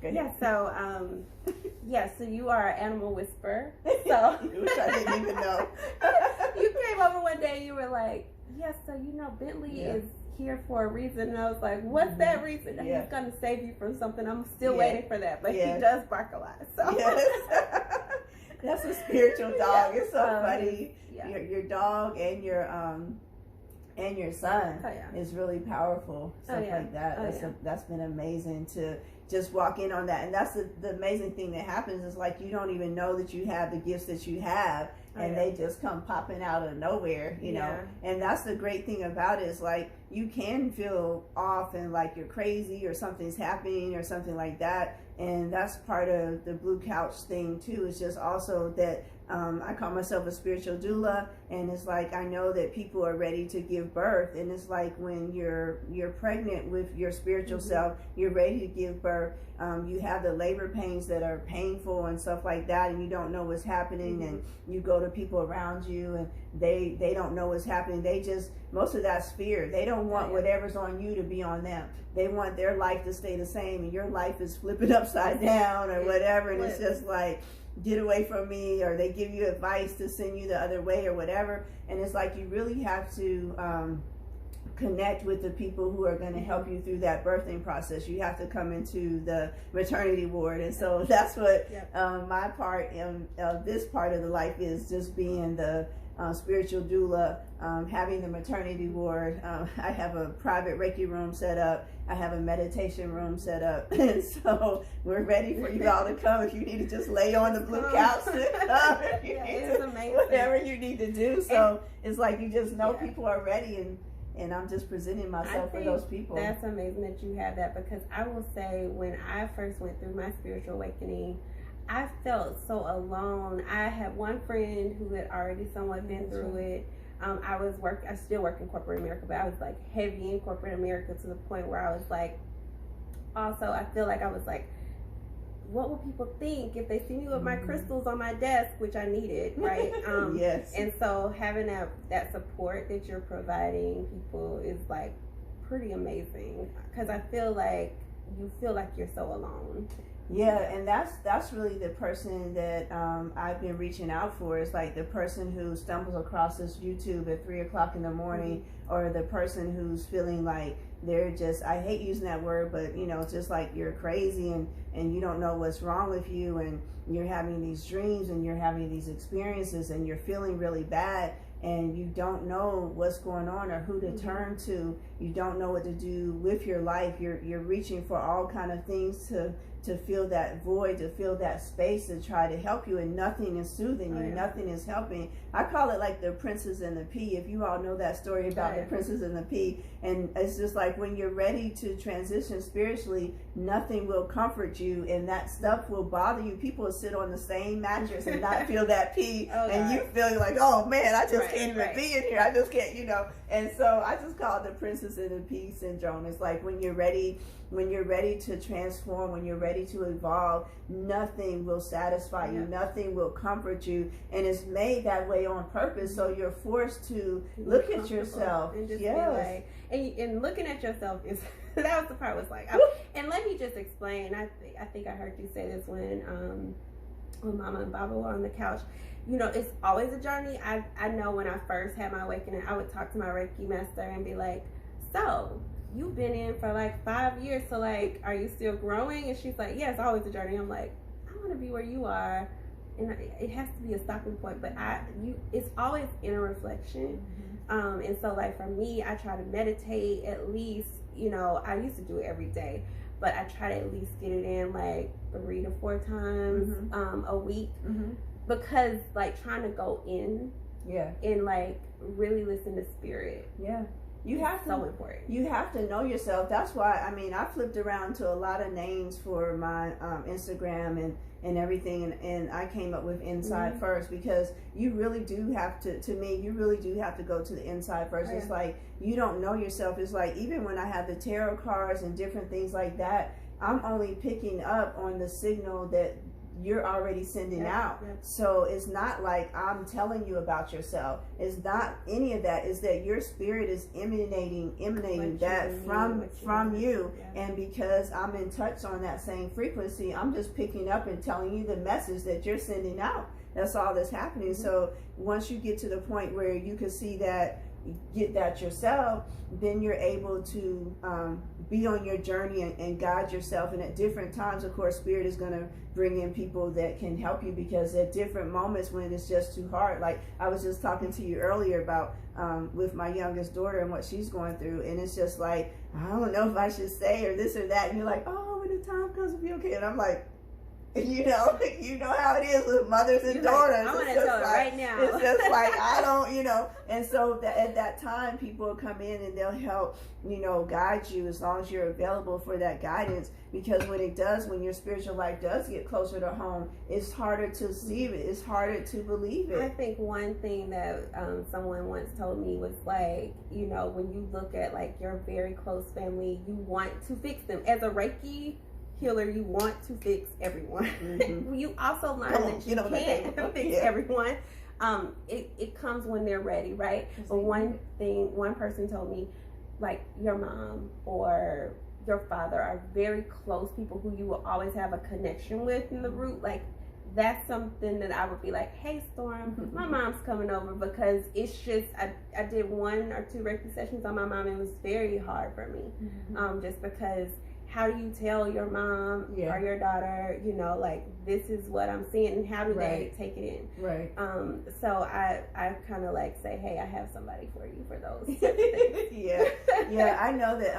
Yeah, so so you are an animal whisperer. So which I didn't even know. You came over one day and you were like, yes, so you know Bentley is here for a reason. And I was like, what's that reason? He's gonna save you from something. I'm still waiting for that. But he does bark a lot. So that's a spiritual dog. It's so funny. Your dog and your son is really powerful. Stuff like that. That's been amazing to just walk in on that. And that's the amazing thing that happens is like you don't even know that you have the gifts that you have, and they just come popping out of nowhere, you know. And that's the great thing about it is like you can feel off and like you're crazy or something's happening or something like that. And that's part of the Blue Couch thing too. It's just also that I call myself a spiritual doula, and it's like I know that people are ready to give birth, and it's like when you're pregnant with your spiritual self, you're ready to give birth. You have the labor pains that are painful and stuff like that, and you don't know what's happening, and you go to people around you, and they don't know what's happening. They just, most of that's fear. They don't want whatever's on you to be on them. They want their life to stay the same, and your life is flipping upside down or whatever, and it's just like, get away from me, or they give you advice to send you the other way or whatever. And it's like you really have to connect with the people who are going to help you through that birthing process. You have to come into the maternity ward, and so that's what my part of this part of the life is, just being the spiritual doula, having the maternity ward. I have a private Reiki room set up. I have a meditation room set up. And so we're ready for you all to come. If you need to just lay on the blue couch, it's amazing. Whatever you need to do. So it's like you just know people are ready, and I'm just presenting myself for those people. That's amazing that you have that, because I will say when I first went through my spiritual awakening, I felt so alone. I had one friend who had already somewhat been through it. I still work in corporate America, but I was like heavy in corporate America to the point where I was like, also I feel like I was like, what will people think if they see me with my crystals on my desk, which I needed, right? And so having that support that you're providing people is like pretty amazing, because I feel like you feel like you're so alone. Yeah, and that's really the person that I've been reaching out for. Is like the person who stumbles across this YouTube at 3 o'clock in the morning, or the person who's feeling like they're just, I hate using that word, but you know, it's just like you're crazy and you don't know what's wrong with you, and you're having these dreams and you're having these experiences and you're feeling really bad, and you don't know what's going on or who to turn to. You don't know what to do with your life. You're reaching for all kind of things to fill that void, to fill that space, to try to help you, and nothing is soothing you. Nothing is helping. I call it like the princess and the pea. If you all know that story about the princess and the pea, and it's just like when you're ready to transition spiritually, nothing will comfort you, and that stuff will bother you. People will sit on the same mattress and not feel that pea, and you feel like, oh man, I just can't even be in here. I just can't, you know. And so I just call it the princess and the pea syndrome. It's like when you're ready to transform, when you're ready to evolve, nothing will satisfy you, nothing will comfort you, and it's made that way on purpose. So you're forced to look at yourself, and just be like, and looking at yourself is that was the part was like, and let me just explain. I think I heard you say this when Mama and Baba were on the couch. You know, it's always a journey. I know when I first had my awakening, I would talk to my Reiki master and be like, so you've been in for like 5 years, so like, are you still growing? And she's like, yeah, it's always a journey. I'm like, I want to be where you are, and it has to be a stopping point, but it's always inner reflection. And so like for me, I try to meditate at least, you know, I used to do it every day, but I try to at least get it in like 3 to 4 times a week, because like trying to go in and like really listen to spirit. You have so important. You have to know yourself. That's why, I mean, I flipped around to a lot of names for my Instagram and everything, and I came up with Inside First, because you really do have to me, you really do have to go to the inside first. It's like, you don't know yourself. It's like, even when I have the tarot cards and different things like that, I'm only picking up on the signal that you're already sending out. So it's not like I'm telling you about yourself. It's not any of that. It's that your spirit is emanating that from you. And because I'm in touch on that same frequency, I'm just picking up and telling you the message that you're sending out. That's all that's happening. So once you get to the point where you can see that, get that yourself, then you're able to be on your journey and guide yourself. And at different times, of course, Spirit is going to bring in people that can help you, because at different moments when it's just too hard, like I was just talking to you earlier about with my youngest daughter and what she's going through, and it's just like, I don't know if I should say or this or that, and you're like, oh, when the time comes, it'll be okay. And I'm like, you know how it is with mothers and daughters. I'm gonna tell her right now. It's just like, I don't, and so at that time, people will come in and they'll help, guide you as long as you're available for that guidance. Because when your spiritual life does get closer to home, it's harder to see it. It's harder to believe it. I think one thing that someone once told me was like, when you look at like your very close family, you want to fix them. As a Reiki healer, you want to fix everyone. You also learn that you can't fix everyone. It comes when they're ready, right? But one person told me, like, your mom or your father are very close people who you will always have a connection with in the root. Like, that's something that I would be like, hey, Storm, my mom's coming over, because it's just, I did 1 or 2 Reiki sessions on my mom, and it was very hard for me, just because how do you tell your mom or your daughter, like, this is what I'm seeing, and how do they take it in? Right. So I kind of like say, hey, I have somebody for you for those types of things. Yeah, I know that